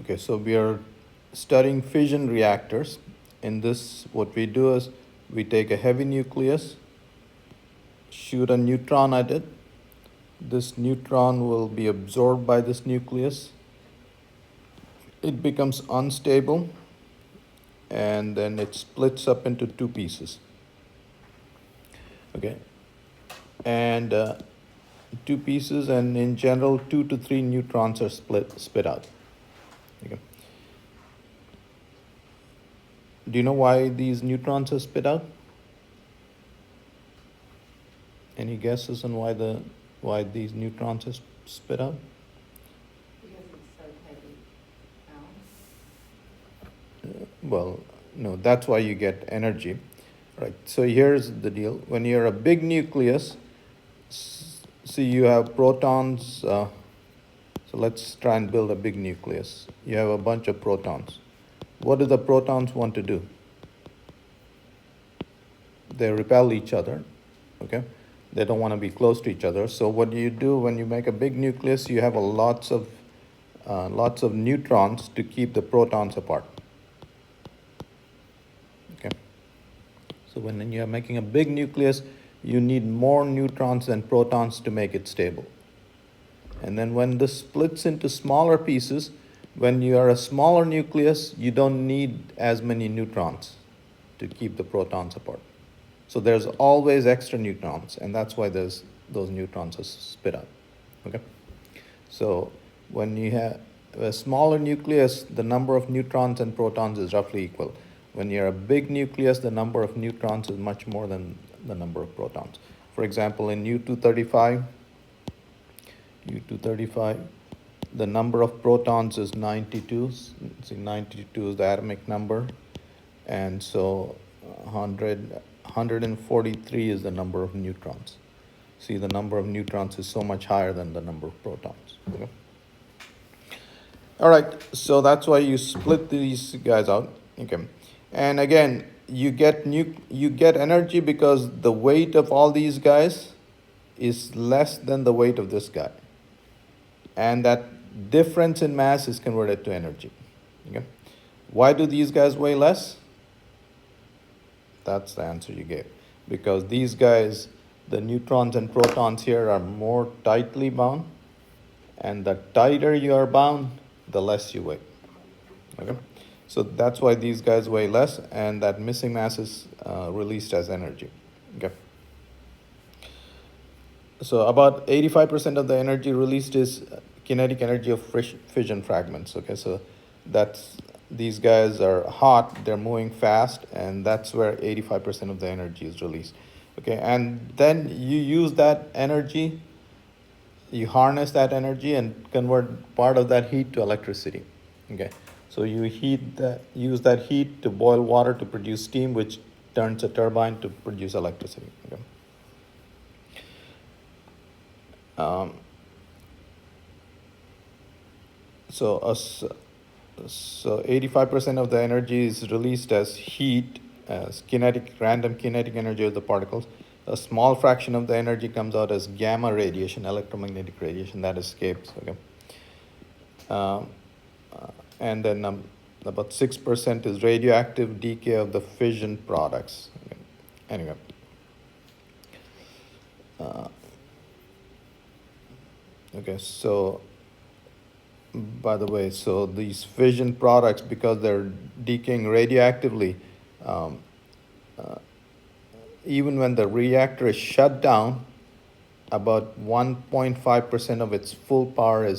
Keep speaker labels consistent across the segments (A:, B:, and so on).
A: Okay, so we are studying fission reactors. In this, what we do is we take a heavy nucleus, shoot a neutron at it. This neutron will be absorbed by this nucleus. It becomes unstable, and then it splits up into two pieces. Okay, and two pieces, and in general, 2 to 3 neutrons are spit out. Okay. Do you know why these neutrons are spit out? Any guesses on why these neutrons are spit out?
B: Because it's so heavy now.
A: Well, no, that's why you get energy, right? So here's the deal. When you're a big nucleus, see you have protons. So let's try and build a big nucleus. You have a bunch of protons. What do the protons want to do? They repel each other, okay? They don't want to be close to each other. So what do you do when you make a big nucleus? You have lots of neutrons to keep the protons apart. Okay. So when you're making a big nucleus, you need more neutrons than protons to make it stable. And then when this splits into smaller pieces, when you are a smaller nucleus, you don't need as many neutrons to keep the protons apart. So there's always extra neutrons, and that's why those neutrons are spit out. Okay? So when you have a smaller nucleus, the number of neutrons and protons is roughly equal. When you're a big nucleus, the number of neutrons is much more than the number of protons. For example, in U-235, the number of protons is 92. See, 92 is the atomic number. And so 143 is the number of neutrons. See, the number of neutrons is so much higher than the number of protons. Okay? All right, so that's why you split these guys out. Okay, and again, you get energy because the weight of all these guys is less than the weight of this guy, and that difference in mass is converted to energy. Okay, why do these guys weigh less? That's the answer you gave. Because these guys, the neutrons and protons here are more tightly bound, and the tighter you are bound, the less you weigh. Okay? So that's why these guys weigh less, and that missing mass is released as energy. Okay? So about 85% of the energy released is kinetic energy of fission fragments. Okay, so these guys are hot, they're moving fast, and that's where 85% of the energy is released. Okay, and then you use that energy, you harness that energy and convert part of that heat to electricity. Okay, so you use that heat to boil water to produce steam, which turns a turbine to produce electricity. Okay. So 85% of the energy is released as heat, as random kinetic energy of the particles. A small fraction of the energy comes out as gamma radiation, electromagnetic radiation that escapes. Okay, and then about 6% is radioactive decay of the fission products. Okay. Anyway. Okay, so by the way, so these fission products, because they're decaying radioactively, even when the reactor is shut down, about 1.5% of its full power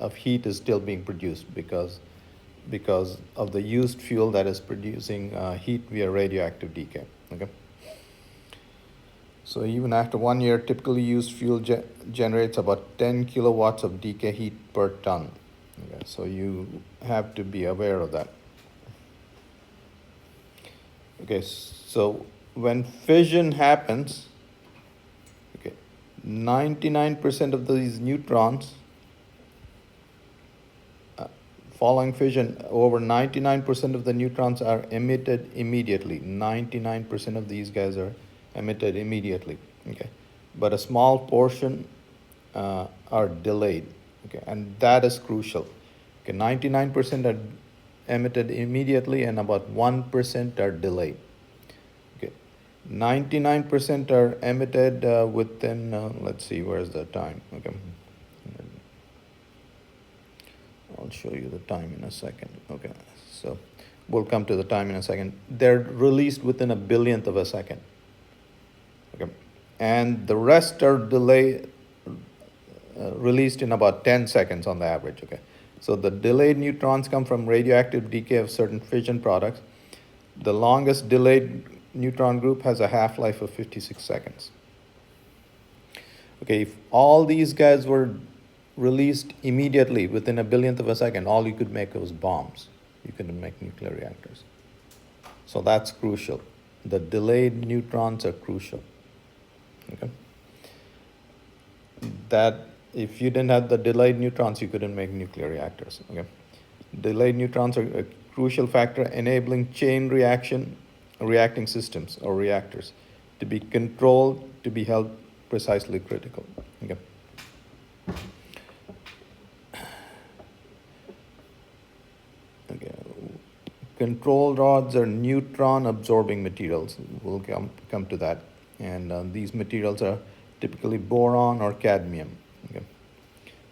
A: of heat is still being produced because of the used fuel that is producing heat via radioactive decay. Okay. So even after 1 year, typically used fuel generates about 10 kilowatts of decay heat per ton. Okay, so you have to be aware of that. Okay, so when fission happens, okay, 99% of these neutrons, following fission, over 99% of the neutrons are emitted immediately. 99% of these guys are emitted immediately. Okay, but a small portion are delayed. Okay, and that is crucial. Okay, 99% are emitted immediately and about 1% are delayed. Okay, 99% are emitted within, let's see, where's the time? Okay, I'll show you the time in a second. Okay, so we'll come to the time in a second. They're released within a billionth of a second. Okay, and the rest are released in about 10 seconds on the average. Okay, so the delayed neutrons come from radioactive decay of certain fission products. The longest delayed neutron group has a half-life of 56 seconds. Okay, if all these guys were released immediately within a billionth of a second, all you could make was bombs. You couldn't make nuclear reactors. So that's crucial. The delayed neutrons are crucial. Okay, that if you didn't have the delayed neutrons, you couldn't make nuclear reactors. Okay, delayed neutrons are a crucial factor enabling chain reacting systems or reactors to be controlled, to be held precisely critical. Okay. Okay. Control rods are neutron absorbing materials. We'll come to that. And these materials are typically boron or cadmium. Okay.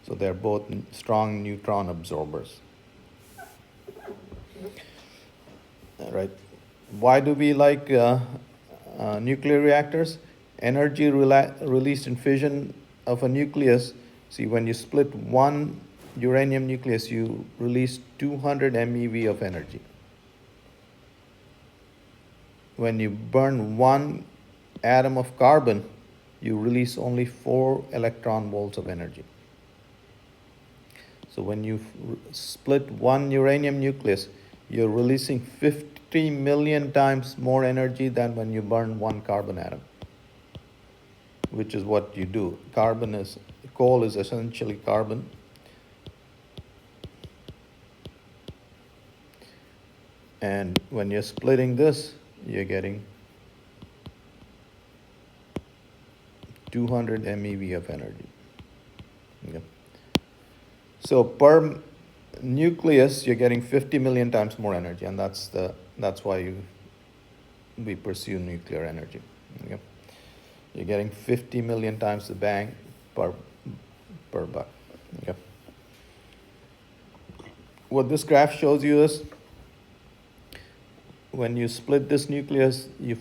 A: So they're both strong neutron absorbers. All right. Why do we like nuclear reactors? Energy released in fission of a nucleus. See, when you split one uranium nucleus, you release 200 MeV of energy. When you burn one atom of carbon, you release only 4 electron volts of energy. So when you split one uranium nucleus, you're releasing 50 million times more energy than when you burn one carbon atom, which is what you do. Coal is essentially carbon. And when you're splitting this, you're getting 200 MeV of energy. Okay. So per nucleus, you're getting 50 million times more energy, and that's why we pursue nuclear energy. Okay. You're getting 50 million times the bang per buck. Okay. What this graph shows you is when you split this nucleus, you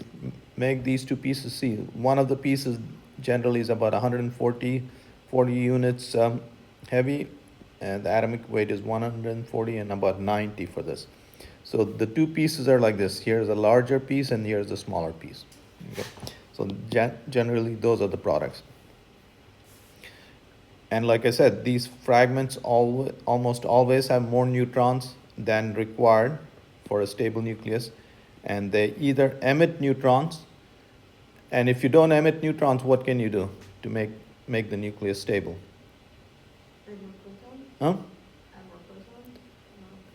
A: make these two pieces. See, one of the pieces generally is about 140 units heavy, and the atomic weight is 140 and about 90 for this. So the two pieces are like this. Here's a larger piece and here's a smaller piece. Okay. So generally those are the products. And like I said, these fragments almost always have more neutrons than required for a stable nucleus. And they either emit neutrons, and if you don't emit neutrons, what can you do to make the nucleus stable?
B: Add more protons?
A: Huh?
B: Add more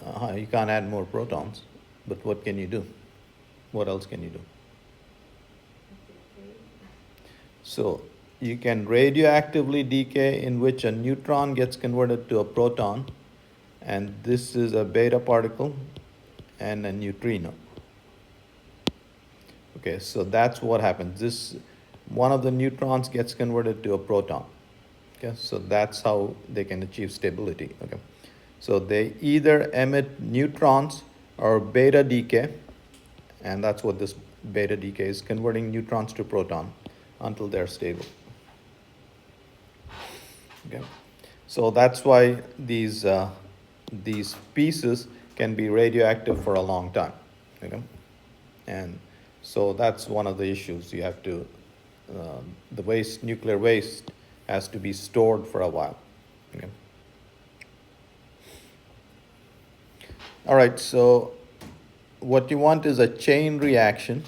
B: protons? No.
A: You can't add more protons, but what can you do? What else can you do? So you can radioactively decay, in which a neutron gets converted to a proton, and this is a beta particle and a neutrino. Okay, so that's what happens. One of the neutrons gets converted to a proton. Okay, so that's how they can achieve stability. Okay, so they either emit neutrons or beta decay, and that's what this beta decay is, converting neutrons to proton until they're stable. Okay, so that's why these pieces can be radioactive for a long time. Okay, and so that's one of the issues. You have to, the nuclear waste has to be stored for a while. Okay. All right, so what you want is a chain reaction.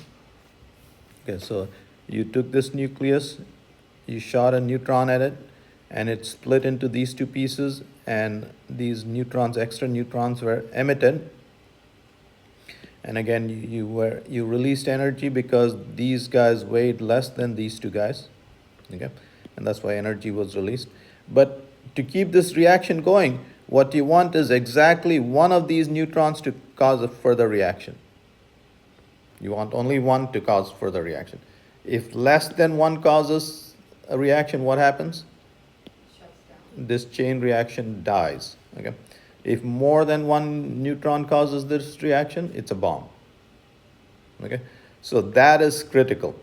A: Okay, so you took this nucleus, you shot a neutron at it, and it split into these two pieces, and these neutrons, extra neutrons, were emitted. And again, you released energy because these guys weighed less than these two guys. Okay, and that's why energy was released. But to keep this reaction going, What you want is exactly one of these neutrons to cause a further reaction. You want only one to cause further reaction. If less than one causes a reaction, what happens?
B: Shuts down.
A: This chain reaction dies. Okay. If more than one neutron causes this reaction, it's a bomb. Okay. So that is critical,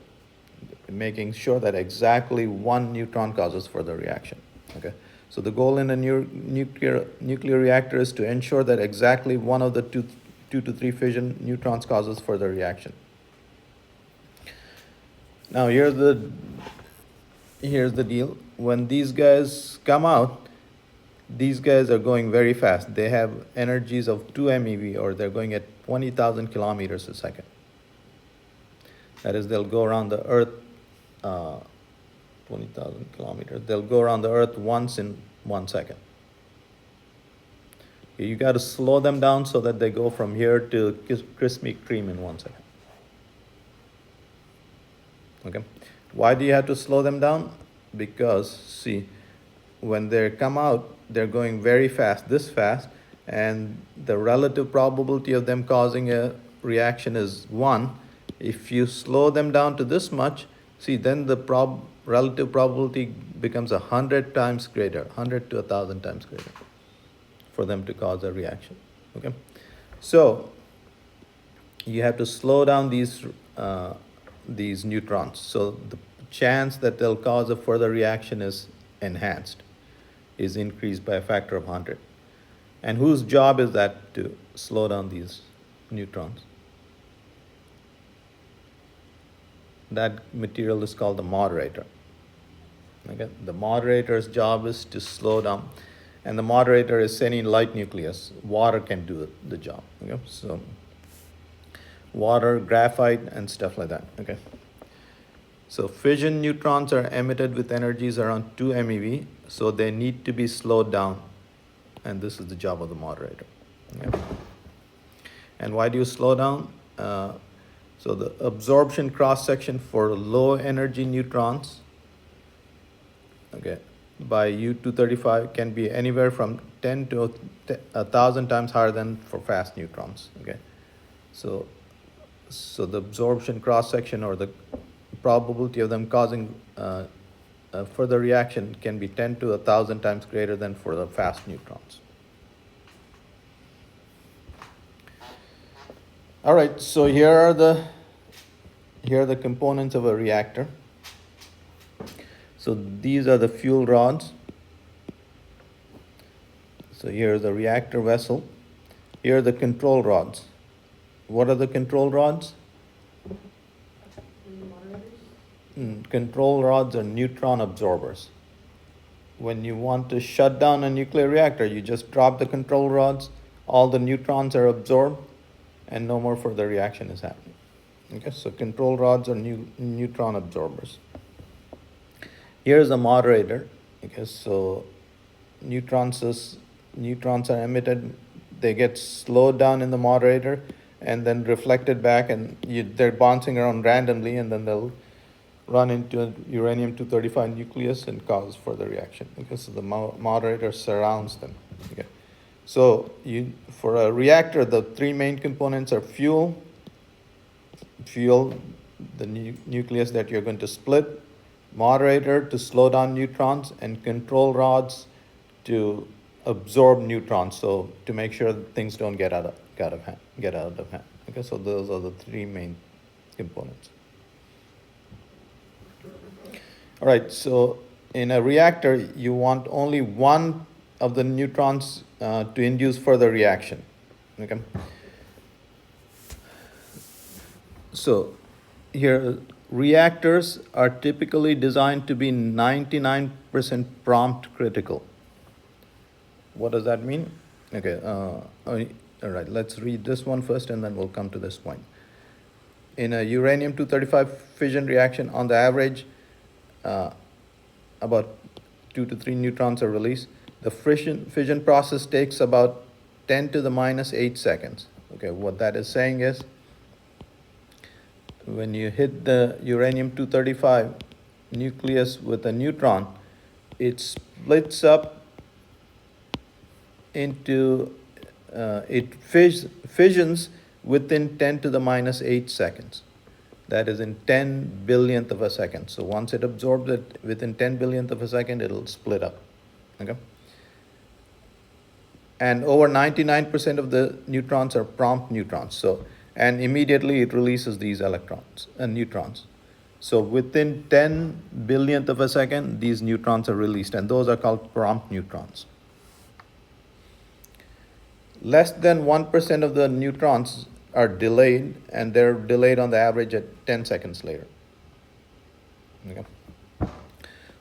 A: making sure that exactly one neutron causes further reaction. Okay. So the goal in a nuclear reactor is to ensure that exactly one of the two to three fission neutrons causes further reaction. Now here's the deal. When these guys come out, these guys are going very fast. They have energies of 2 MeV, or they're going at 20,000 kilometers a second. That is, they'll go around the Earth 20,000 kilometers. They'll go around the Earth once in 1 second. You got to slow them down so that they go from here to Krispy Kreme in 1 second. Okay. Why do you have to slow them down? Because, see, when they come out, they're going very fast, this fast, and the relative probability of them causing a reaction is 1. If you slow them down to this much, see, then the relative probability becomes 100 times greater, 100 to 1,000 times greater for them to cause a reaction. Okay. So you have to slow down these neutrons. So the chance that they'll cause a further reaction is enhanced, is increased by a factor of 100. And whose job is that to slow down these neutrons? That material is called the moderator. Okay? The moderator's job is to slow down, and the moderator is any light nucleus. Water can do the job. Okay? So water, graphite, and stuff like that. Okay. So fission neutrons are emitted with energies around 2 MeV, so they need to be slowed down, and this is the job of the moderator. Okay. And why do you slow down? So the absorption cross-section for low energy neutrons, okay, by U-235 can be anywhere from 10 to 1,000 times higher than for fast neutrons. Okay. So the absorption cross-section, or the probability of them causing a further reaction, can be 10 to 1,000 times greater than for the fast neutrons. All right, so here are the components of a reactor. So these are the fuel rods. So here is the reactor vessel. Here are the control rods. What are the control rods? Control rods are neutron absorbers. When you want to shut down a nuclear reactor, you just drop the control rods, all the neutrons are absorbed, and no more further reaction is happening. Okay, so control rods are neutron absorbers. Here's a moderator. Okay, so neutrons are emitted, they get slowed down in the moderator and then reflected back, and they're bouncing around randomly, and then they'll run into a uranium-235 nucleus and cause further reaction. Okay, so the moderator surrounds them. Okay, so for a reactor, the three main components are fuel, the nucleus that you're going to split, moderator to slow down neutrons, and control rods to absorb neutrons, so to make sure that things don't get out of hand. Okay, so those are the three main components. All right, so in a reactor, you want only one of the neutrons to induce further reaction. Okay. So here, reactors are typically designed to be 99% prompt critical. What does that mean? Okay, all right, let's read this one first, and then we'll come to this point. In a uranium-235 fission reaction, on the average, about 2 to 3 neutrons are released. The fission process takes about 10 to the minus 8 seconds. Okay, what that is saying is, when you hit the uranium-235 nucleus with a neutron, it splits up into, fissions within 10 to the minus 8 seconds. That is in 10 billionth of a second. So once it absorbs it within 10 billionth of a second, it'll split up. Okay? And over 99% of the neutrons are prompt neutrons. So, and immediately it releases these electrons and neutrons. So within 10 billionth of a second, these neutrons are released, and those are called prompt neutrons. Less than 1% of the neutrons are delayed, and they're delayed on the average at 10 seconds later. Okay.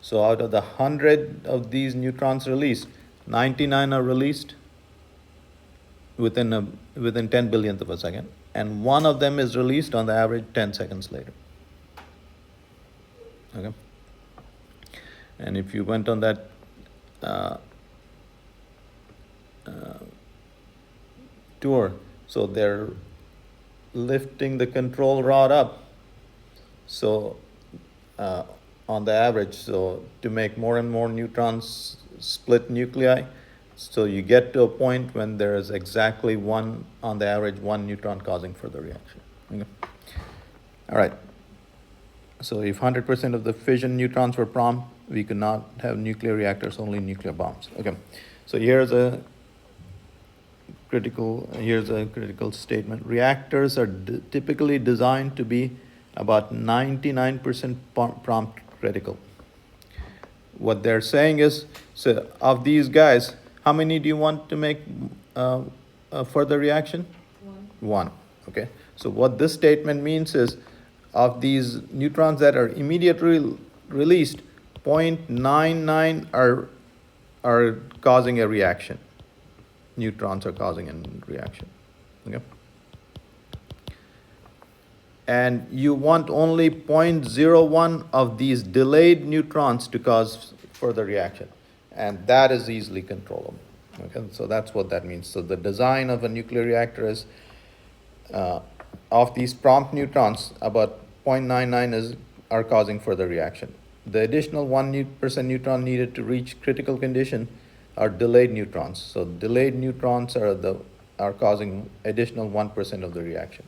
A: So out of the 100 of these neutrons released, 99 are released within 10 billionth of a second, and one of them is released on the average 10 seconds later. Okay. And if you went on that tour, so they're lifting the control rod up, so on the average, so to make more and more neutrons split nuclei, so you get to a point when there is exactly one, on the average, one neutron causing further reaction. Okay. All right. So if 100% of the fission neutrons were prompt, we could not have nuclear reactors, only nuclear bombs. Okay. So here's a critical statement. Reactors are typically designed to be about 99% prompt critical. What they're saying is, so of these guys, how many do you want to make a further reaction? One. Okay. So what this statement means is, of these neutrons that are immediately released, 0.99 are causing a reaction. Neutrons are causing a reaction. Okay. And you want only 0.01 of these delayed neutrons to cause further reaction. And that is easily controllable. Okay. So that's what that means. So the design of a nuclear reactor is, of these prompt neutrons, about 0.99 are causing further reaction. The additional 1% neutron needed to reach critical condition are delayed neutrons. So delayed neutrons are causing additional 1% of the reaction.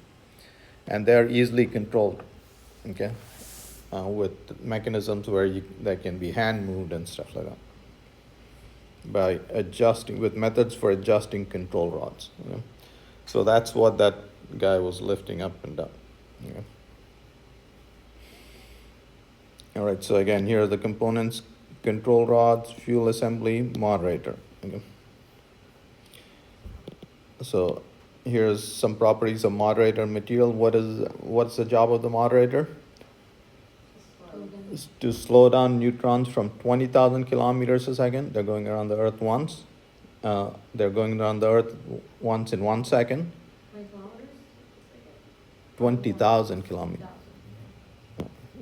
A: And they're easily controlled, okay, with mechanisms where that can be hand moved and stuff like that, by adjusting, with methods for adjusting control rods. Okay? So that's what that guy was lifting up and down. Okay? All right, so again, here are the components: control rods, fuel assembly, moderator. Okay. So here's some properties of moderator material. What's the job of the moderator? Is to slow down neutrons from 20,000 kilometers a second. They're going around the Earth once. They're going around the Earth once in 1 second. 20,000 kilometers.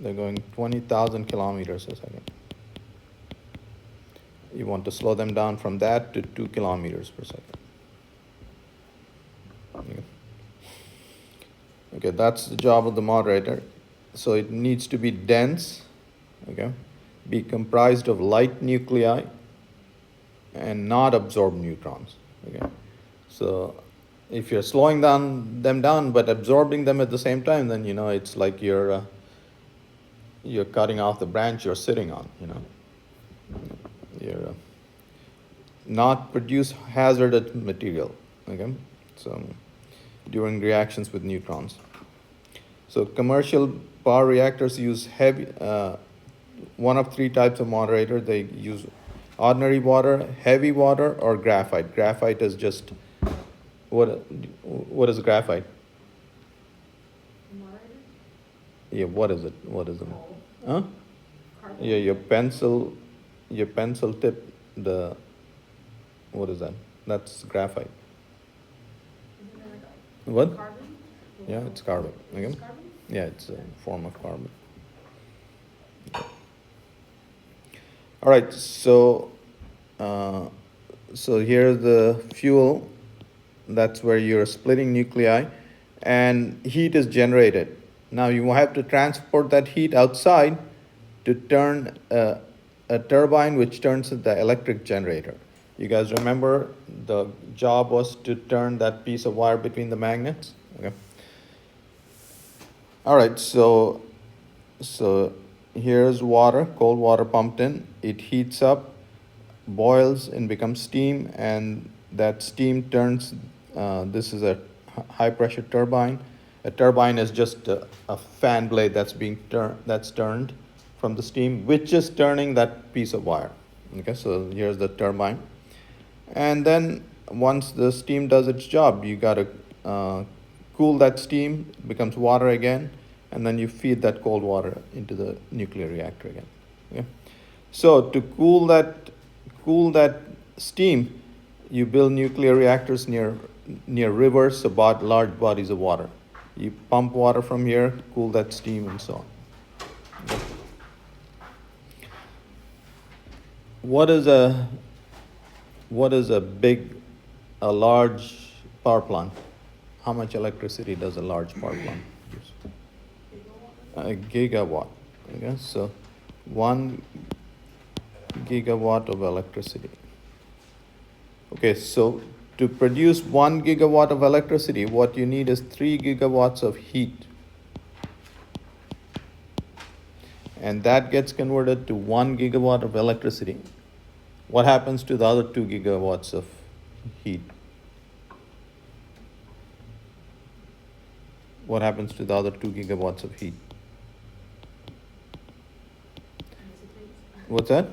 A: They're going 20,000 kilometers a second. You want to slow them down from that to 2 kilometers per second. Okay, that's the job of the moderator. So it needs to be dense, okay, be comprised of light nuclei, and not absorb neutrons. Okay, so if you're slowing them down but absorbing them at the same time, then it's like you're cutting off the branch you're sitting on. You're not produce hazardous material. Okay, so during reactions with neutrons. So commercial power reactors use heavy, one of 3 types of moderator. They use ordinary water, heavy water, or graphite. Graphite is just, what is graphite?
B: Moderator?
A: Yeah, what is it? Huh?
B: Carbon?
A: Yeah, your pencil tip, what is that? That's graphite.
B: Isn't that like
A: What?
B: carbon?
A: Yeah, it's carbon. Okay?
B: It's carbon?
A: Yeah, it's a form of carbon. All right, so here's the fuel. That's where you're splitting nuclei, and heat is generated. Now you have to transport that heat outside to turn a turbine, which turns the electric generator. You guys remember the job was to turn that piece of wire between the magnets? Okay. All right, so here's water, cold water pumped in. It heats up, boils, and becomes steam, and that steam turns. This is a high pressure turbine. A turbine is just a fan blade that's turned from the steam, which is turning that piece of wire. Okay, so here's the turbine. And then once the steam does its job, you got to cool that steam, it becomes water again, and then you feed that cold water into the nuclear reactor again. Okay? So to cool that steam, you build nuclear reactors near rivers, about large bodies of water. You pump water from here, cool that steam, and so on. Okay? What is a large power plant? How much electricity does a large power plant use? A gigawatt. Okay, so 1 gigawatt of electricity. Okay, so to produce 1 gigawatt of electricity, what you need is 3 gigawatts of heat. And that gets converted to 1 gigawatt of electricity. What happens to the other 2 gigawatts of heat? What happens to the other 2 gigawatts of heat? What's that?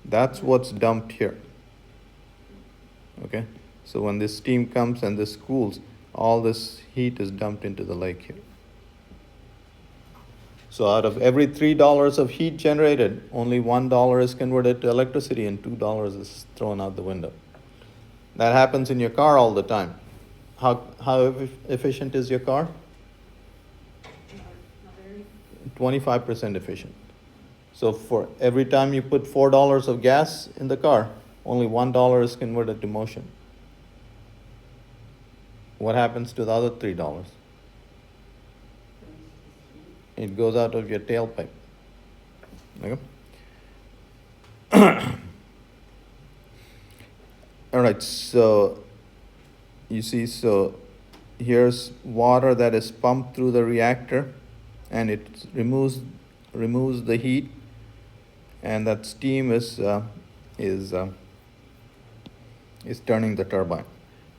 A: That's what's dumped here. Okay? So when this steam comes and this cools, all this heat is dumped into the lake here. So out of every $3 of heat generated, only $1 is converted to electricity and $2 is thrown out the window. That happens in your car all the time. How efficient is your car?
B: Not very.
A: 25% efficient. So for every time you put $4 of gas in the car, only $1 is converted to motion. What happens to the other $3? It goes out of your tailpipe. Okay? All right, so you see, so here's water that is pumped through the reactor, and it removes the heat, and that steam is turning the turbine.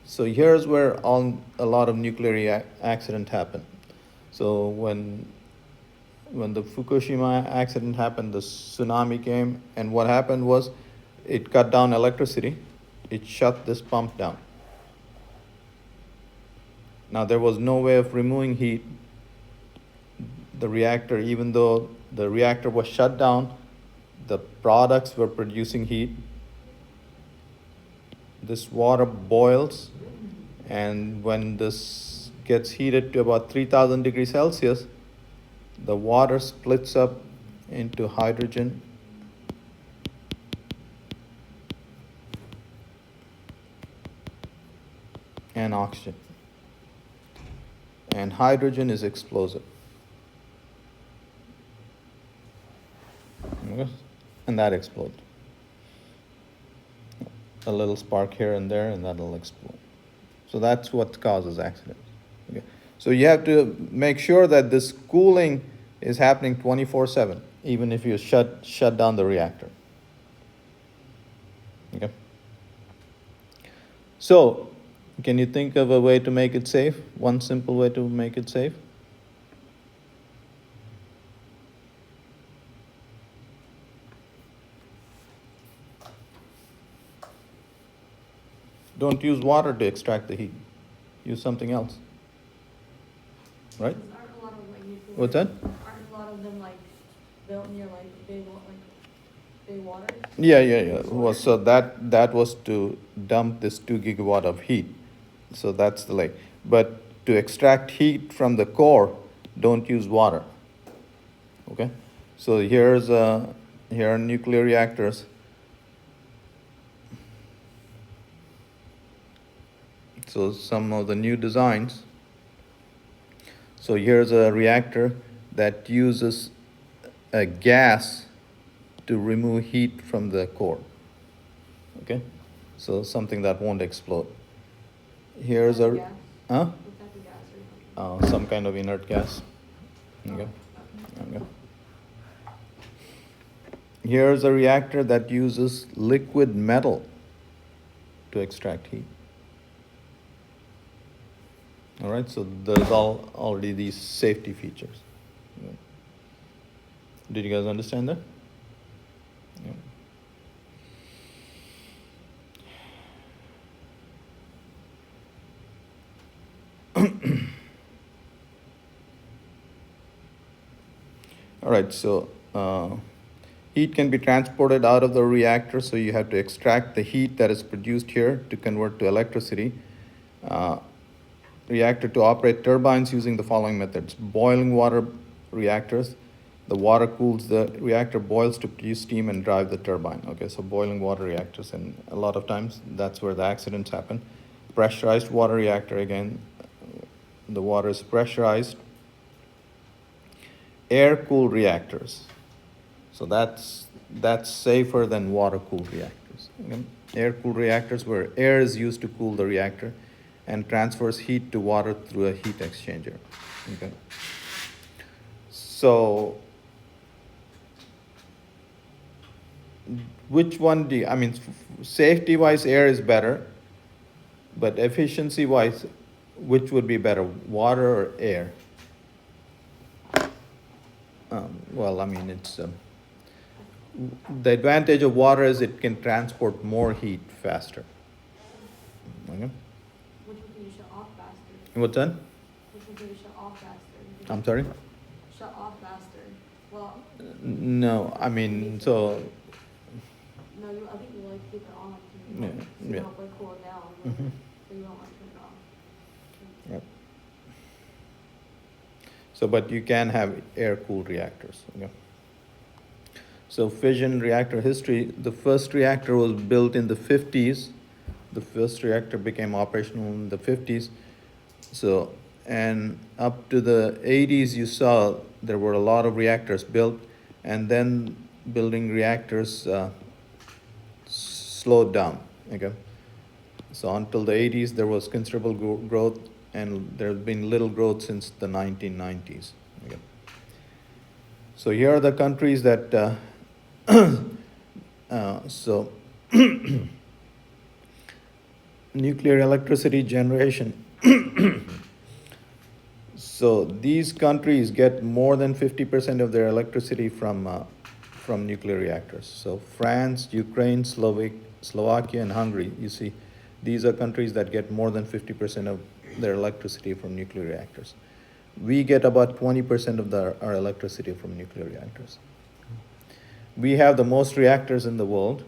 A: So here's where a lot of nuclear accidents happen. So when the Fukushima accident happened, the tsunami came, and what happened was it cut down electricity. It shut this pump down. Now there was no way of removing heat. The reactor, even though the reactor was shut down, the products were producing heat. This water boils, and when this gets heated to about 3,000 degrees Celsius, the water splits up into hydrogen and oxygen. And hydrogen is explosive. And that explodes. A little spark here and there, and that'll explode. So that's what causes accidents. Okay. So you have to make sure that this cooling is happening 24/7, even if you shut down the reactor. Okay. So, can you think of a way to make it safe? One simple way to make it safe? Don't use water to extract the heat. Use something else. Right?
B: Aren't a lot of like nuclear.
A: What's that?
B: Aren't a lot of them like built near like big waters?
A: Yeah. Well, so that was to dump this 2 gigawatt of heat. So that's the lake. But to extract heat from the core, don't use water. Okay? So here are nuclear reactors. So some of the new designs. So here's a reactor that uses a gas to remove heat from the core. Okay? So something that won't explode. Here's a,
B: Gas?
A: huh?
B: What type of gas are you talking about?
A: Some kind of inert gas. Okay. Okay. Here's a reactor that uses liquid metal to extract heat. All right, so there's already these safety features. Yeah. Did you guys understand that? Yeah. All right, so heat can be transported out of the reactor, so you have to extract the heat that is produced here to convert to electricity. Reactor to operate turbines using the following methods. Boiling water reactors. The water cools the reactor, boils to produce steam and drive the turbine. Okay, so boiling water reactors, and a lot of times that's where the accidents happen. Pressurized water reactor, again, the water is pressurized. Air-cooled reactors. So that's safer than water-cooled reactors. Okay? Air-cooled reactors, where air is used to cool the reactor and transfers heat to water through a heat exchanger. Okay? So which one do you, I mean, safety-wise, air is better, but efficiency-wise, which would be better, water or air? Well, I mean, it's the advantage of water is it can transport more heat faster. Okay?
B: Which one can you shut off faster?
A: What's that?
B: Which one can you shut off faster?
A: I'm sorry?
B: Shut off faster. Well,
A: No, I mean, so,
B: no, I think you like keep it on.
A: Yeah,
B: So you
A: yeah.
B: don't like cool it down.
A: Mhm.
B: So you don't like turn it off.
A: right. So, but you can have air-cooled reactors. Okay? So fission reactor history, the first reactor was built in the 50s. The first reactor became operational in the 50s. So, and up to the 80s, you saw there were a lot of reactors built, and then building reactors slowed down. Okay? So until the 80s, there was considerable growth, and there's been little growth since the 1990s. Okay? So here are the countries that, so nuclear electricity generation. So these countries get more than 50% of their electricity from nuclear reactors. So France, Ukraine, Slovakia, and Hungary, you see, these are countries that get more than 50% of their electricity from nuclear reactors. We get about 20% of our electricity from nuclear reactors. We have the most reactors in the world.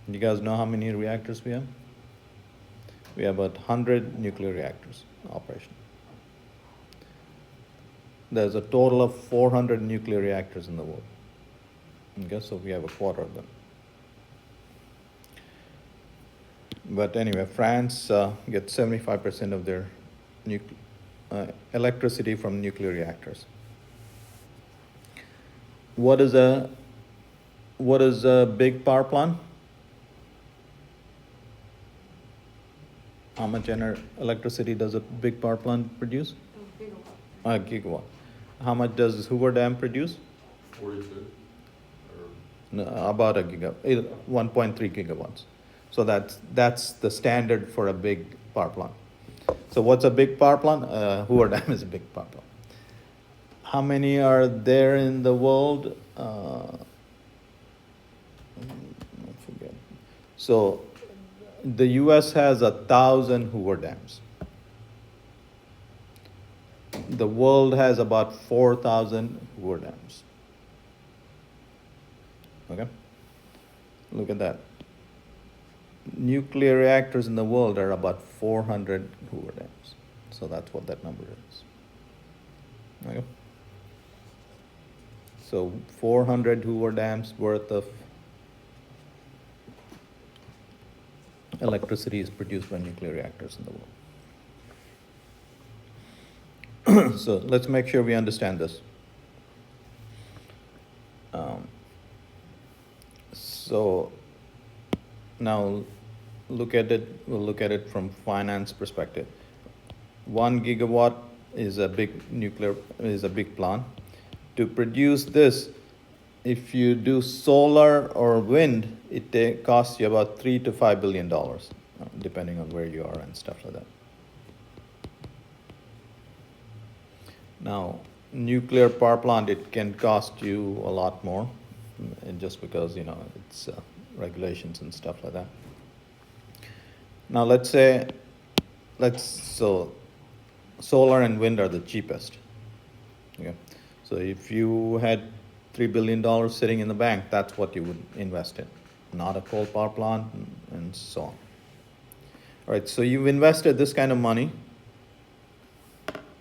A: You guys know how many reactors we have? We have about 100 nuclear reactors in operation. There's a total of 400 nuclear reactors in the world. Okay, so we have a quarter of them. But anyway, France gets 75% of their electricity from nuclear reactors. What is a big power plant? How much electricity does a big power plant produce?
B: Oh,
A: A gigawatt. How much does Hoover Dam produce?
C: 42.
A: No, about a 1.3 gigawatts. So that's the standard for a big power plant. So what's a big power plant? Hoover Dam is a big power plant. How many are there in the world? I forget. So the U.S. has 1,000 Hoover Dams. The world has about 4,000 Hoover Dams. Okay? Look at that. Nuclear reactors in the world are about 400 Hoover Dams. So that's what that number is. Okay? So 400 Hoover Dams worth of electricity is produced by nuclear reactors in the world. So let's make sure we understand this. So now we'll look at it from finance perspective. 1 gigawatt is a big plant. To produce this, if you do solar or wind, it costs you about $3 to $5 billion, depending on where you are and stuff like that. Now, nuclear power plant, it can cost you a lot more, and just because, it's regulations and stuff like that. Now, so solar and wind are the cheapest. Okay? So if you had $3 billion sitting in the bank, that's what you would invest in, not a coal power plant and so on. All right, so you've invested this kind of money.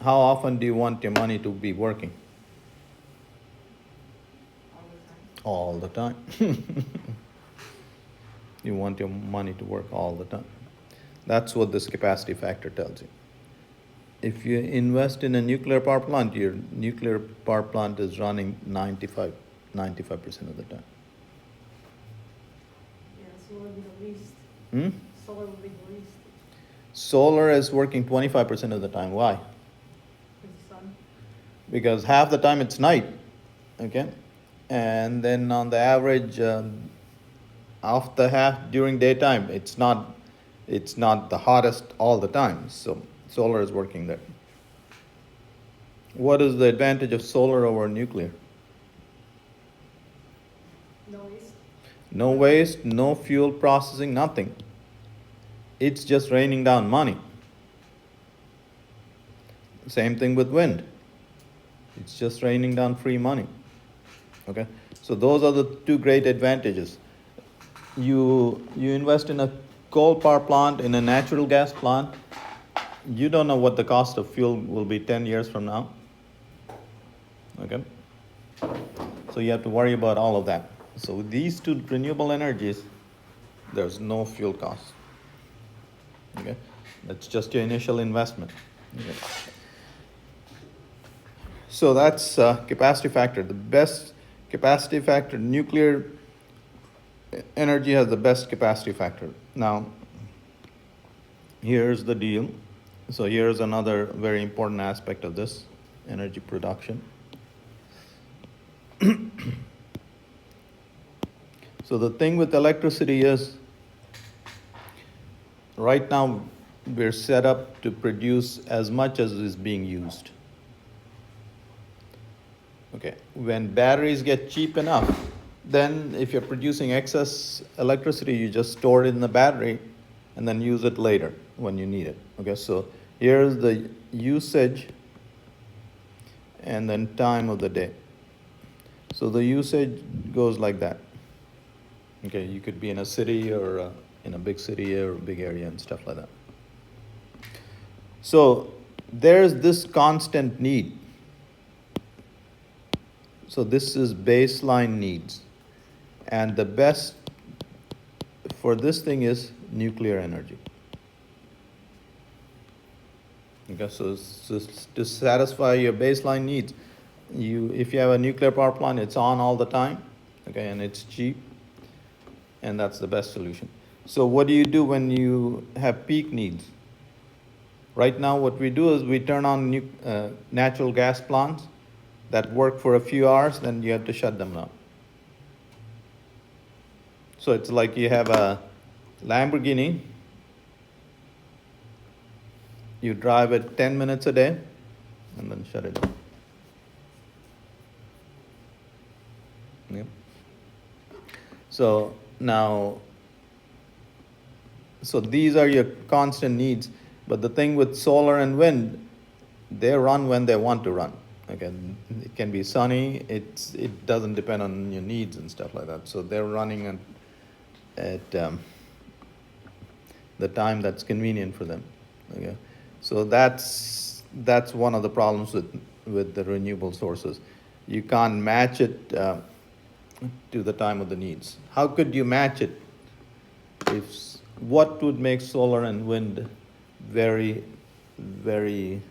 A: How often do you want your money to be working?
B: All the time.
A: All the time. You want your money to work all the time. That's what this capacity factor tells you. If you invest in a nuclear power plant, your nuclear power plant is running 95% of the time.
B: Yeah, solar would be the least.
A: Hmm?
B: Solar would be the least.
A: Solar is working 25% of the time. Why?
B: With the sun.
A: Because half the time it's night, okay? And then on the average, of the half during daytime, it's not the hottest all the time. So solar is working there. What is the advantage of solar over nuclear?
B: No waste.
A: No waste, no fuel processing, nothing. It's just raining down money. Same thing with wind. It's just raining down free money. Okay? So those are the two great advantages. You invest in a coal power plant, in a natural gas plant, you don't know what the cost of fuel will be 10 years from now. Okay? So you have to worry about all of that. So with these two renewable energies, there's no fuel cost. Okay? That's just your initial investment. Okay? So that's capacity factor. The best capacity factor, nuclear energy has the best capacity factor. Now, here's the deal. So here's another very important aspect of this energy production. So the thing with electricity is, right now we're set up to produce as much as is being used. Okay, when batteries get cheap enough, then if you're producing excess electricity, you just store it in the battery and then use it later when you need it. Okay, so here's the usage and then time of the day. So the usage goes like that. Okay, you could be in a city or in a big city or a big area and stuff like that. So there's this constant need. So this is baseline needs. And the best for this thing is nuclear energy. Okay, so to satisfy your baseline needs, if you have a nuclear power plant, it's on all the time, okay, and it's cheap, and that's the best solution. So what do you do when you have peak needs? Right now, what we do is we turn on natural gas plants that work for a few hours, then you have to shut them down. So it's like you have a Lamborghini, you drive it 10 minutes a day, and then shut it down. Yep. So now, so these are your constant needs, but the thing with solar and wind, they run when they want to run. Okay, it can be sunny. It doesn't depend on your needs and stuff like that. So they're running at the time that's convenient for them. Okay, so that's one of the problems with the renewable sources. You can't match it to the time of the needs. How could you match it? What would make solar and wind very, very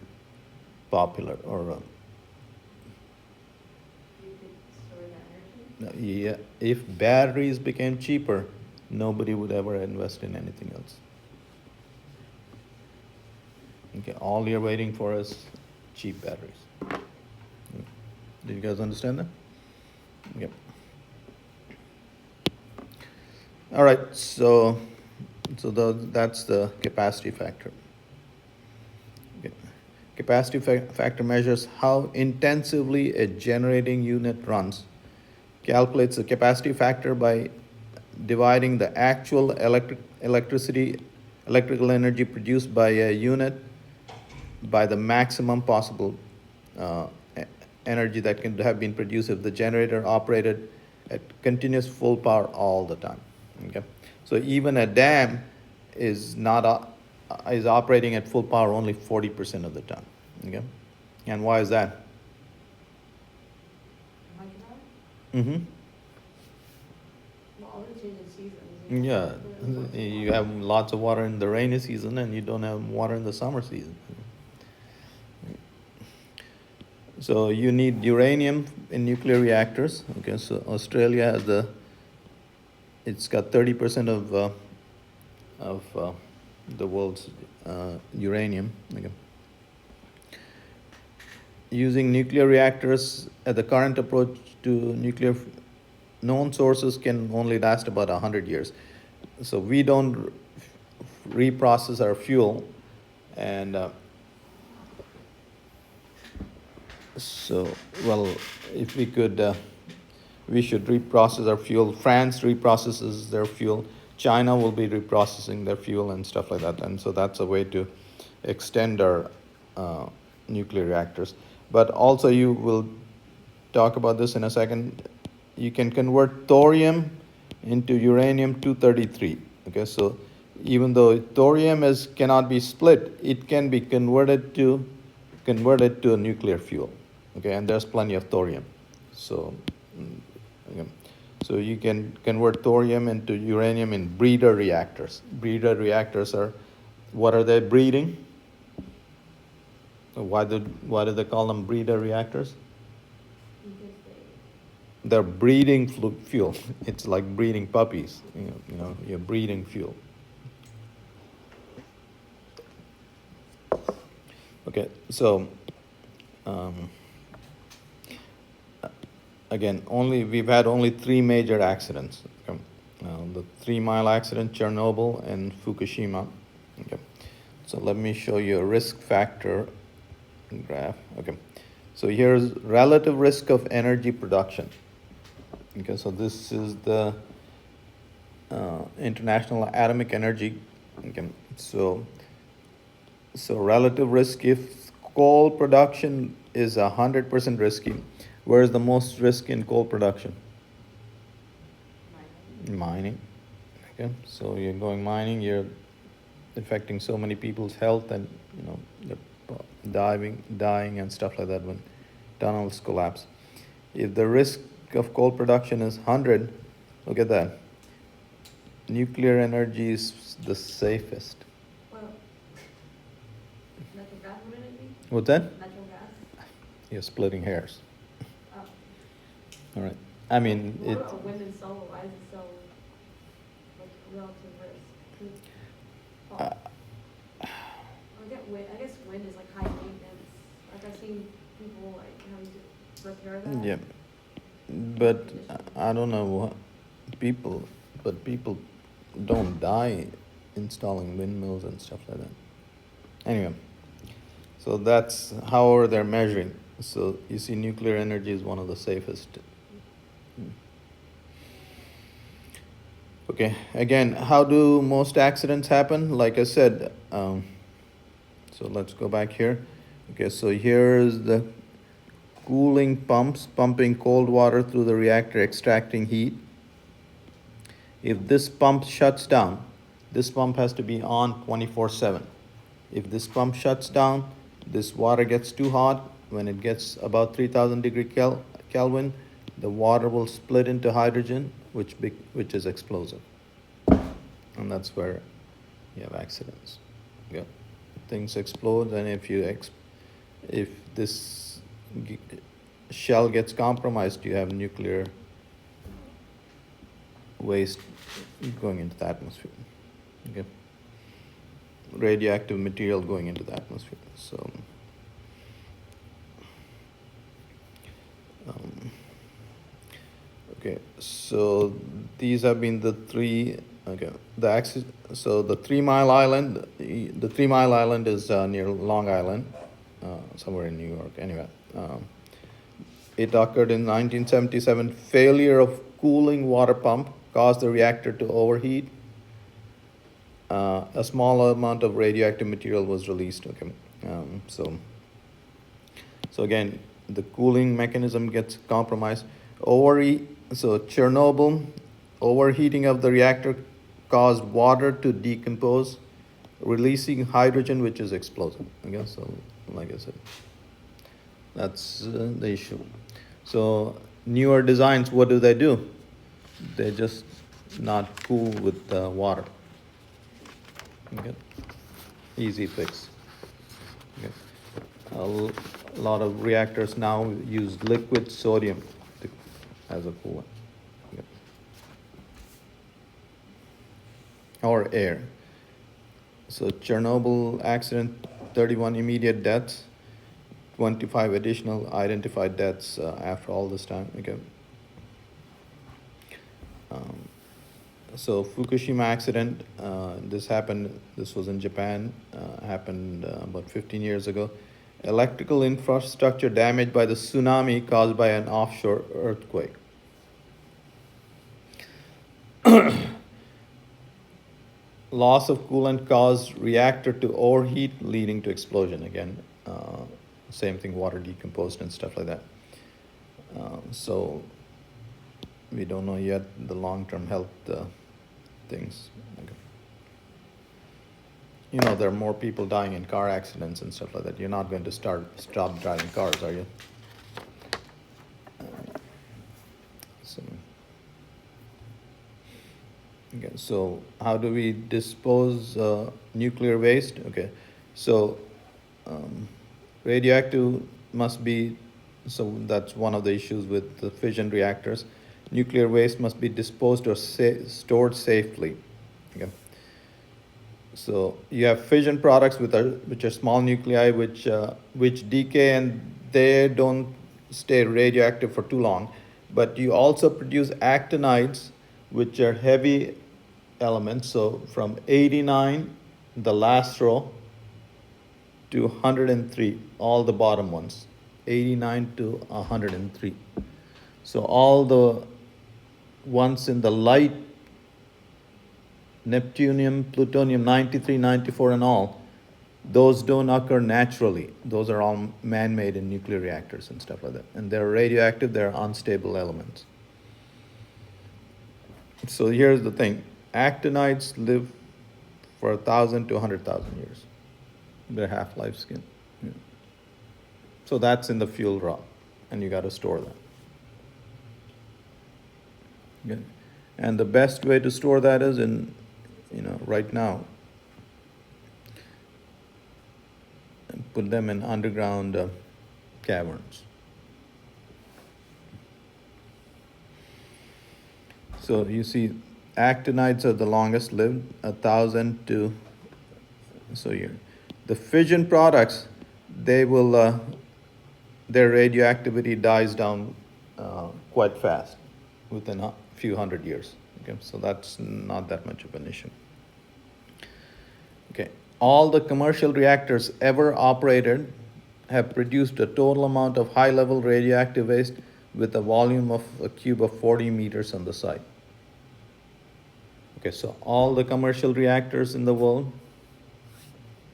A: popular or
B: You could store that energy.
A: yeah, if batteries became cheaper, nobody would ever invest in anything else. Okay, all you're waiting for is cheap batteries. Did you guys understand that? Yep. All right, that's the capacity factor. Okay. Capacity factor measures how intensively a generating unit runs. Calculates the capacity factor by dividing the actual electrical energy produced by a unit by the maximum possible uh, energy that can have been produced if the generator operated at continuous full power all the time. Okay, so even a dam is not is operating at full power only 40% of the time. Okay, and why is that? Mm-hmm.
B: Well, all the changing seasons.
A: Yeah, you have lots of water in the rainy season and you don't have water in the summer season. So you need uranium in nuclear reactors. Okay, so Australia has it's got 30% of the world's uranium. Okay. Using nuclear reactors, the current approach to nuclear known sources can only last about 100 years. So we don't reprocess our fuel, and if we could, we should reprocess our fuel. France reprocesses their fuel. China will be reprocessing their fuel and stuff like that. And so that's a way to extend our nuclear reactors. But also, you will talk about this in a second. You can convert thorium into uranium-233. Okay, so even though thorium cannot be split, it can be converted to a nuclear fuel. Okay, and there's plenty of thorium. So, okay. So you can convert thorium into uranium in breeder reactors. Breeder reactors are, what are they breeding? Why do they call them breeder reactors? They're breeding fuel. It's like breeding puppies. You're breeding fuel. Okay, so again, we've had only 3 major accidents. Okay. The 3 Mile accident, Chernobyl, and Fukushima. Okay, so let me show you a risk factor graph. Okay, so here's relative risk of energy production. Okay, so this is the International Atomic Energy. Okay, so relative risk, if coal production is 100% risky, where is the most risk in coal production? Mining. Okay, so you're going mining, you're affecting so many people's health, and they're dying and stuff like that when tunnels collapse. If the risk of coal production is 100, look at that. Nuclear energy is the safest.
B: Well, natural gas, wouldn't it be?
A: What's that?
B: Natural gas?
A: You're splitting hairs.
B: Oh.
A: All right. I mean,
B: What about wind and solar? Why is it so, like, relative risk? I guess wind is like high maintenance. Like, I've seen people like having to repair that.
A: Yeah, but I don't know what people don't die installing windmills and stuff like that. Anyway, so that's how they're measuring. So you see, nuclear energy is one of the safest. Okay, again, how do most accidents happen? Like I said, so let's go back here. Okay, so here's the cooling pumps pumping cold water through the reactor, extracting heat. If this pump shuts down, this pump has to be on 24/7. If this pump shuts down, this water gets too hot. When it gets about 3000 degree Kelvin, the water will split into hydrogen, which is explosive. And that's where you have accidents. Yeah. Things explode, and if this shell gets compromised, you have nuclear waste going into the atmosphere. Okay. Radioactive material going into the atmosphere. So, okay. So these have been the three. Okay. The axis. So the 3 Mile Island. The 3 Mile Island is near Long Island, somewhere in New York. Anyway. It occurred in 1977. Failure of cooling water pump caused the reactor to overheat. A small amount of radioactive material was released. Okay, so again, the cooling mechanism gets compromised. So Chernobyl, overheating of the reactor caused water to decompose, releasing hydrogen, which is explosive. Okay, so like I said, that's the issue. So newer designs, what do? They just not cool with water. Okay. Easy fix. Okay. A lot of reactors now use liquid sodium as a coolant. Okay. Or air. So Chernobyl accident, 31 immediate deaths, 25 additional identified deaths after all this time. Okay. So Fukushima accident, this was in Japan, happened about 15 years ago. Electrical infrastructure damaged by the tsunami caused by an offshore earthquake. Loss of coolant caused reactor to overheat, leading to explosion again. Same thing, water decomposed and stuff like that. So we don't know yet the long-term health things. Okay. You know, there are more people dying in car accidents and stuff like that. You're not going to stop driving cars, are you? So, okay, so how do we dispose nuclear waste? Okay, so radioactive must be, so that's one of the issues with the fission reactors. Nuclear waste must be disposed or stored safely. Okay. So you have fission products which are small nuclei which decay and they don't stay radioactive for too long. But you also produce actinides, which are heavy elements. So from 89, the last row, to 103, all the bottom ones, 89 to 103. So all the ones in the light, neptunium, plutonium 93, 94 and all, those don't occur naturally. Those are all man-made in nuclear reactors and stuff like that. And they're radioactive, they're unstable elements. So here's the thing. Actinides live for 1,000 to 100,000 years. Their half-life skin. Yeah. So that's in the fuel rod, and you got to store that. Okay. And the best way to store that is in, right now, and put them in underground caverns. So you see, actinides are the longest lived, 1,000 to, so here. The fission products, they will, their radioactivity dies down quite fast, within a few hundred years. Okay, so that's not that much of an issue. Okay, all the commercial reactors ever operated have produced a total amount of high-level radioactive waste with a volume of a cube of 40 meters on the site. Okay, so all the commercial reactors in the world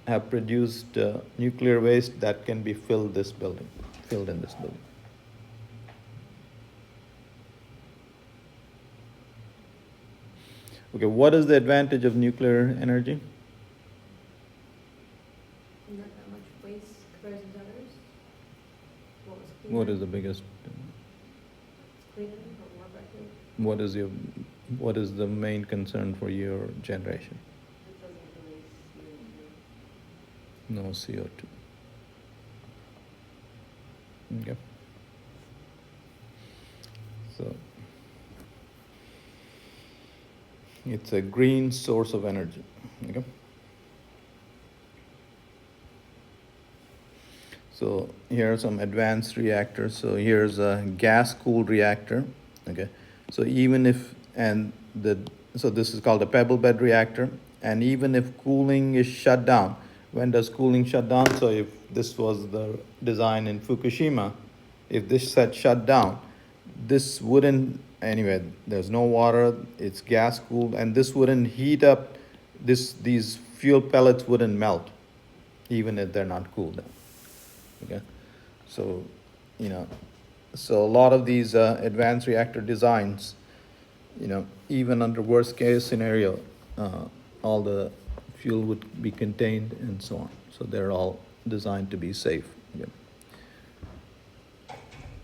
A: have produced nuclear waste that can be filled in this building. Okay, what is the advantage of nuclear energy?
B: Not that much waste compared to others.
A: What is the biggest?
B: It's cleaner, but more effective.
A: What is the main concern for your generation?
B: It doesn't release CO2.
A: No CO2. Okay. So It's a green source of energy. Okay. So here are some advanced reactors. So here's a gas-cooled reactor. Okay. So even if so this is called a pebble bed reactor. And even if cooling is shut down, when does cooling shut down? So if this was the design in Fukushima, if this set shut down, this wouldn't, anyway, there's no water, it's gas cooled, and this wouldn't heat up, these fuel pellets wouldn't melt, even if they're not cooled down. Okay, so, so a lot of these advanced reactor designs, even under worst case scenario, all the fuel would be contained and so on. So they're all designed to be safe. Okay.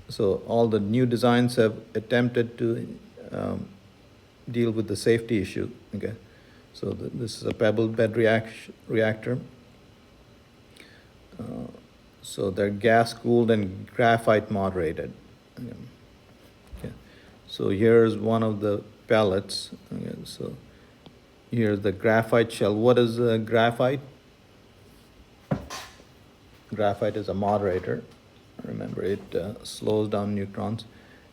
A: So all the new designs have attempted to deal with the safety issue. Okay, so this is a pebble bed reactor. So they're gas cooled and graphite moderated. Okay. So here's one of the pellets. Okay. So here's the graphite shell. What is graphite? Graphite is a moderator. Remember, it slows down neutrons.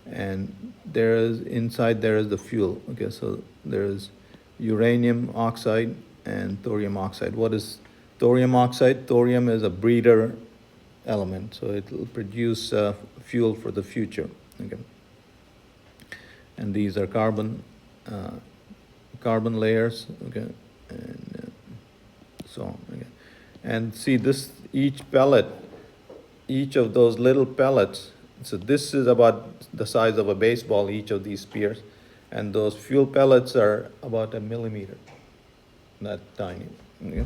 A: And inside there is the fuel. Okay, so there is uranium oxide and thorium oxide. What is thorium oxide? Thorium is a breeder element, so it will produce fuel for the future. Okay. And these are carbon layers. Okay, and so on. Okay. And see this, each of those little pellets. So this is about the size of a baseball, each of these spears, and those fuel pellets are about a millimeter, that tiny. Okay.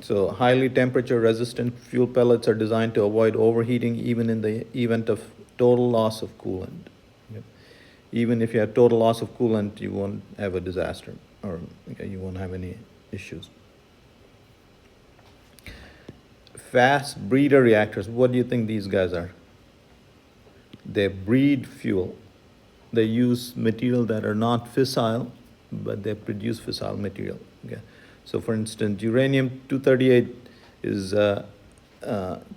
A: So highly temperature resistant fuel pellets are designed to avoid overheating even in the event of total loss of coolant. Yep. Even if you have total loss of coolant, you won't have a disaster, or you won't have any issues. Fast breeder reactors, what do you think these guys are? They breed fuel. They use material that are not fissile, but they produce fissile material. Okay. So for instance, uranium-238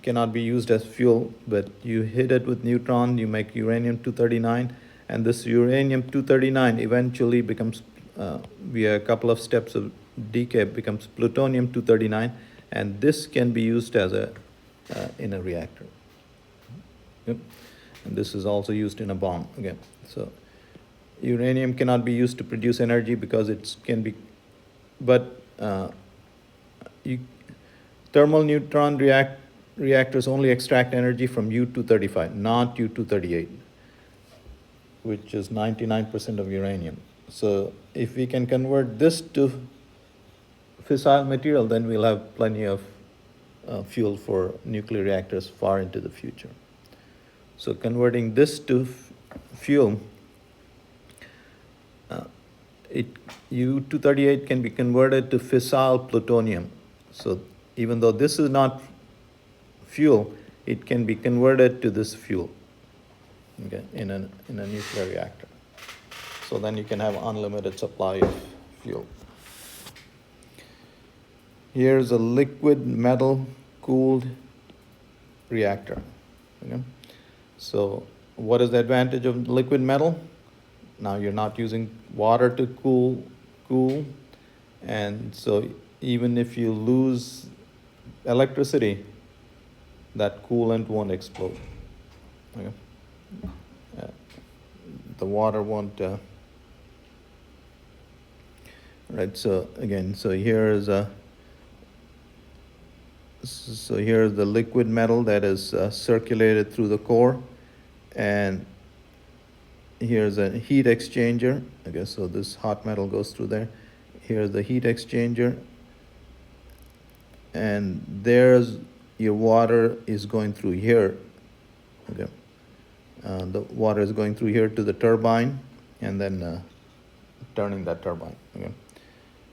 A: cannot be used as fuel, but you hit it with neutron, you make uranium-239, and this uranium-239 eventually becomes, via a couple of steps of decay, becomes plutonium-239, and this can be used as in a reactor. Yep. And this is also used in a bomb. Again, so uranium cannot be used to produce energy because thermal neutron reactors only extract energy from U-235, not U-238, which is 99% of uranium. So if we can convert this to fissile material, then we'll have plenty of fuel for nuclear reactors far into the future. So converting this to fuel, U-238 can be converted to fissile plutonium. So even though this is not fuel, it can be converted to this fuel, okay, in a nuclear reactor. So then you can have unlimited supply of fuel. Here's a liquid metal cooled reactor. Okay? So what is the advantage of liquid metal? Now you're not using water to cool, and so even if you lose electricity, that coolant won't explode. Okay? The water won't. Right. So again, here's the liquid metal that is circulated through the core, and here's a heat exchanger. Okay, so this hot metal goes through there. Here's the heat exchanger, and there's your water is going through here. Okay, the water is going through here to the turbine, and then turning that turbine. Okay,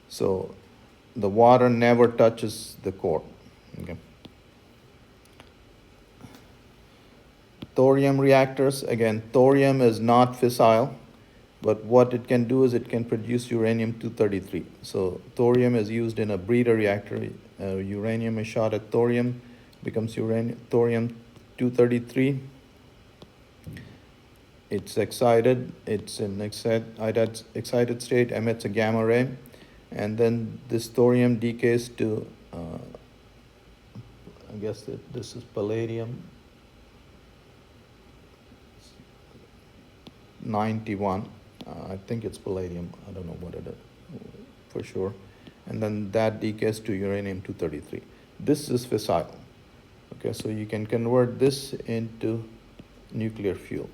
A: so the water never touches the core. Okay. Thorium reactors, again, thorium is not fissile, But what it can do is it can produce uranium-233. So thorium is used in a breeder reactor. Uranium is shot at thorium, becomes thorium-233. It's excited, it's in excited state, emits a gamma ray, and then this thorium decays to, I guess this is palladium 91. I think it's palladium, I don't know what it is for sure. And then that decays to uranium-233. This is fissile. Okay, so you can convert this into nuclear fuel.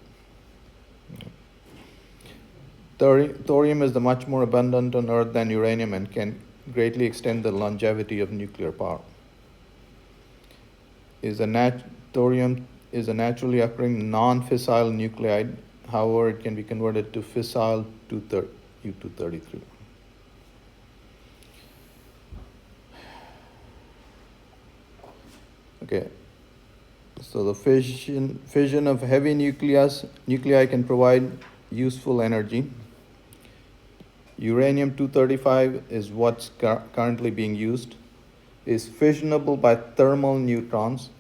A: Thorium is much more abundant on Earth than uranium and can greatly extend the longevity of nuclear power. Thorium is a naturally occurring non-fissile nuclide. However, it can be converted to fissile U-233. Okay, so the fission of heavy nuclei can provide useful energy. Uranium-235 is what's currently being used. Is fissionable by thermal neutrons,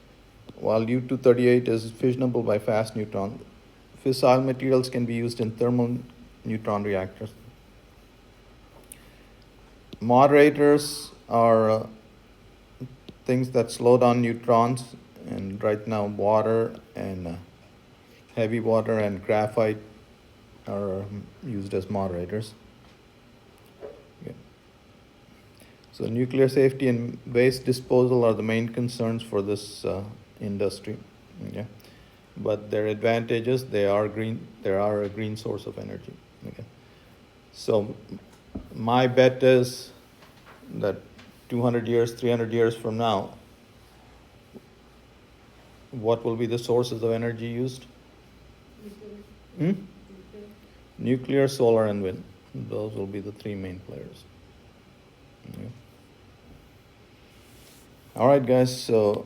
A: while U-238 is fissionable by fast neutrons. Fissile materials can be used in thermal neutron reactors. Moderators are things that slow down neutrons, and right now water and heavy water and graphite are used as moderators. Okay. So nuclear safety and waste disposal are the main concerns for this industry. Okay. But their advantages, they are green. They are a green source of energy. Okay. So my bet is that 200 years, 300 years from now, what will be the sources of energy used?
B: Nuclear.
A: Hmm? Nuclear, solar, and wind. Those will be the three main players. Okay. All right, guys. So